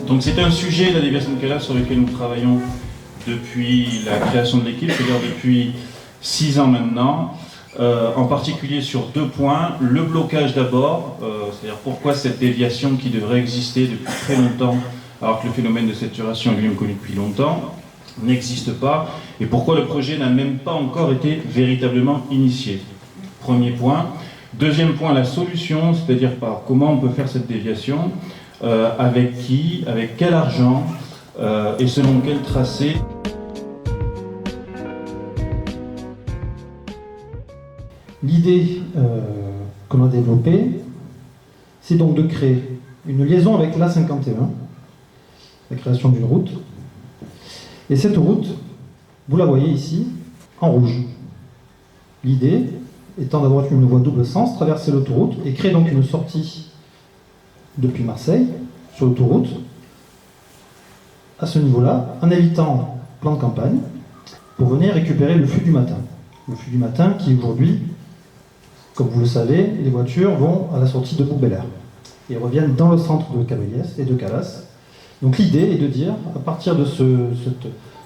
Donc c'est un sujet, la déviation de Calas, sur lequel nous travaillons depuis la création de l'équipe, c'est-à-dire depuis 6 ans maintenant, en particulier sur 2 points. Le blocage d'abord, c'est-à-dire pourquoi cette déviation qui devrait exister depuis très longtemps, alors que le phénomène de saturation est lui-même connu depuis longtemps, n'existe pas, et pourquoi le projet n'a même pas encore été véritablement initié. Premier point. Deuxième point, la solution, c'est-à-dire par comment on peut faire cette déviation, avec qui, avec quel argent, et selon quel tracé. L'idée qu'on a développée, c'est donc de créer une liaison avec l'A51, la création d'une route. Et cette route, vous la voyez ici, en rouge. L'idée étant d'avoir une voie double sens, traverser l'autoroute et créer donc une sortie depuis Marseille, sur l'autoroute, à ce niveau-là, en évitant plan de campagne, pour venir récupérer le flux du matin. Le flux du matin qui aujourd'hui, comme vous le savez, les voitures vont à la sortie de Bourg-Belair et reviennent dans le centre de Cabellès et de Calas. Donc l'idée est de dire, à partir de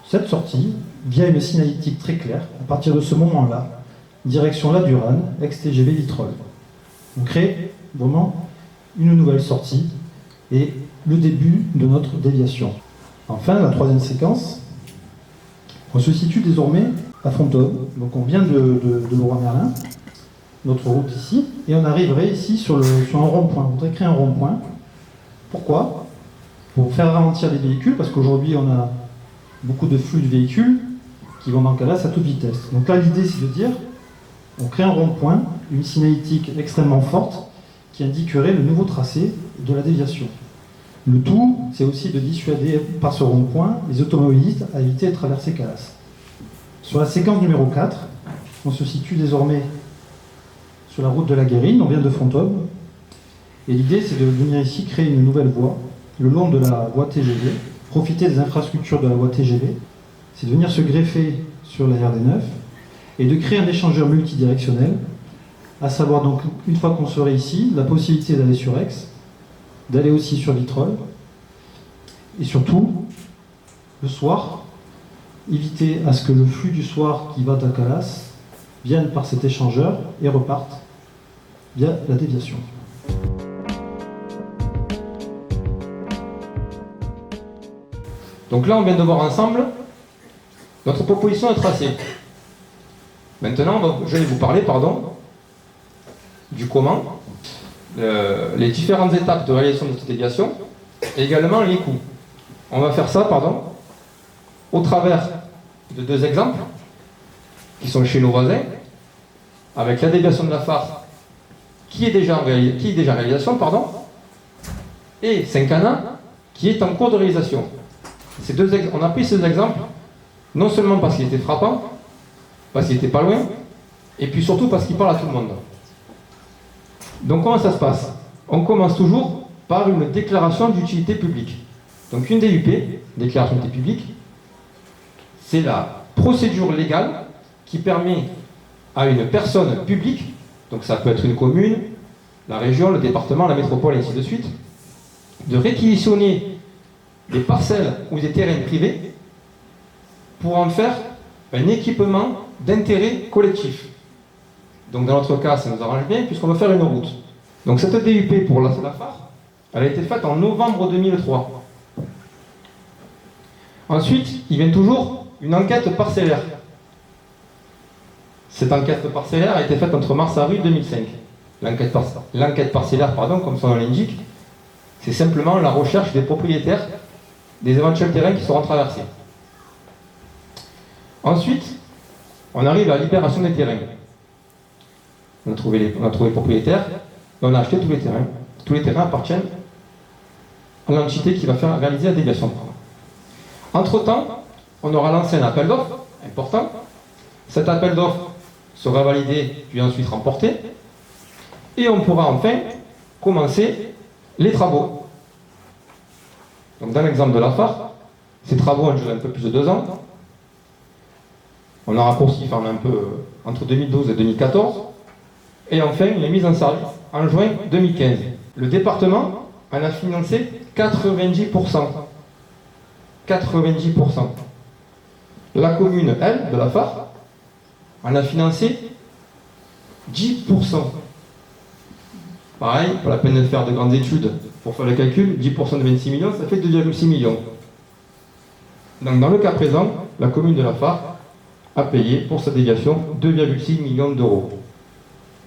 cette sortie, via une signalétique très claire, à partir de ce moment-là, direction La Durane, ex-TGV Vitrolles. On crée vraiment une nouvelle sortie et le début de notre déviation. Enfin, la troisième séquence, on se situe désormais à Fontaine. Donc on vient de Leroy-Merlin, notre route ici, et on arriverait ici sur un rond-point. On voudrait créer un rond-point. Pourquoi ? Pour faire ralentir les véhicules, parce qu'aujourd'hui on a beaucoup de flux de véhicules qui vont dans Calas à toute vitesse. Donc là l'idée c'est de dire, on crée un rond-point, une signalétique extrêmement forte qui indiquerait le nouveau tracé de la déviation. Le tout, c'est aussi de dissuader par ce rond-point les automobilistes à éviter de traverser Calas. Sur la séquence numéro 4, on se situe désormais sur la route de la Guérine, on vient de Fontaine, et l'idée c'est de venir ici créer une nouvelle voie le long de la voie TGV, profiter des infrastructures de la voie TGV, c'est de venir se greffer sur la RD9 et de créer un échangeur multidirectionnel, à savoir donc, une fois qu'on serait ici, la possibilité d'aller sur Aix, d'aller aussi sur Vitrolles, et surtout, le soir, éviter à ce que le flux du soir qui va à Calas vienne par cet échangeur et reparte via la déviation. Donc là, on vient de voir ensemble notre proposition de tracé. Maintenant, je vais vous parler, du comment, les différentes étapes de réalisation de cette déviation, et également les coûts. On va faire ça, au travers de 2 exemples, qui sont chez nos voisins, avec la déviation de la Phare, qui est déjà en réalisation, et Saint-Canin, qui est en cours de réalisation. On a pris ces exemples, non seulement parce qu'il était frappant, parce qu'il n'était pas loin, et puis surtout parce qu'il parle à tout le monde. Donc comment ça se passe ? On commence toujours par une déclaration d'utilité publique. Donc une DUP, déclaration d'utilité publique, c'est la procédure légale qui permet à une personne publique, donc ça peut être une commune, la région, le département, la métropole, et ainsi de suite, de réquisitionner des parcelles ou des terrains privés pour en faire un équipement d'intérêt collectif. Donc dans notre cas, ça nous arrange bien puisqu'on va faire une route. Donc cette DUP pour la Phare, elle a été faite en novembre 2003. Ensuite, il vient toujours une enquête parcellaire. Cette enquête parcellaire a été faite entre mars et avril 2005. L'enquête parcellaire, comme son nom l'indique, c'est simplement la recherche des propriétaires des éventuels terrains qui seront traversés. Ensuite, on arrive à la libération des terrains. On a trouvé le propriétaire, et on a acheté tous les terrains. Tous les terrains appartiennent à l'entité qui va réaliser la déviation. Entre-temps, on aura lancé un appel d'offres important. Cet appel d'offres sera validé, puis ensuite remporté. Et on pourra enfin commencer les travaux. Donc dans l'exemple de la Phare, ces travaux ont duré un peu plus de 2 ans. On a raccourci un peu entre 2012 et 2014. Et enfin, il est mis en service en juin 2015. Le département en a financé 90%. 90%. La commune, elle, de la Fare, en a financé 10%. Pareil, pas la peine de faire de grandes études pour faire le calcul, 10% de 26 millions, ça fait 2,6 millions. Donc dans le cas présent, la commune de la Fare a payé pour sa déviation 2,6 millions d'euros.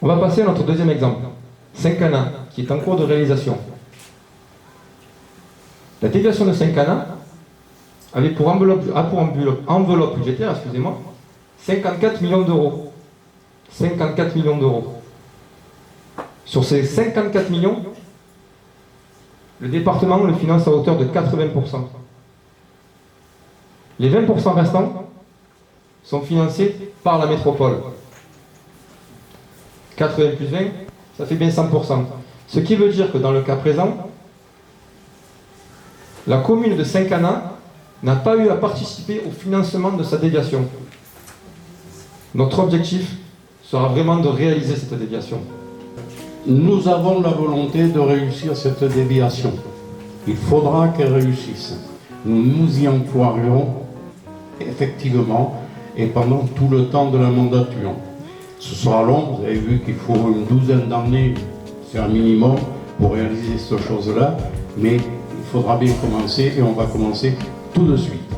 On va passer à notre deuxième exemple, Saint-Canin, qui est en cours de réalisation. La déviation de Saint-Canin avait pour enveloppe budgétaire, excusez-moi, 54 millions d'euros. 54 millions d'euros. Sur ces 54 millions, le département le finance à hauteur de 80%. Les 20% restants sont financés par la métropole. 80 plus 20, ça fait bien 100%. Ce qui veut dire que dans le cas présent, la commune de Saint-Canin n'a pas eu à participer au financement de sa déviation. Notre objectif sera vraiment de réaliser cette déviation. Nous avons la volonté de réussir cette déviation. Il faudra qu'elle réussisse. Nous nous y emploierons effectivement et pendant tout le temps de la mandature. Ce sera long, vous avez vu qu'il faut une douzaine d'années, c'est un minimum, pour réaliser cette chose-là, mais il faudra bien commencer et on va commencer tout de suite.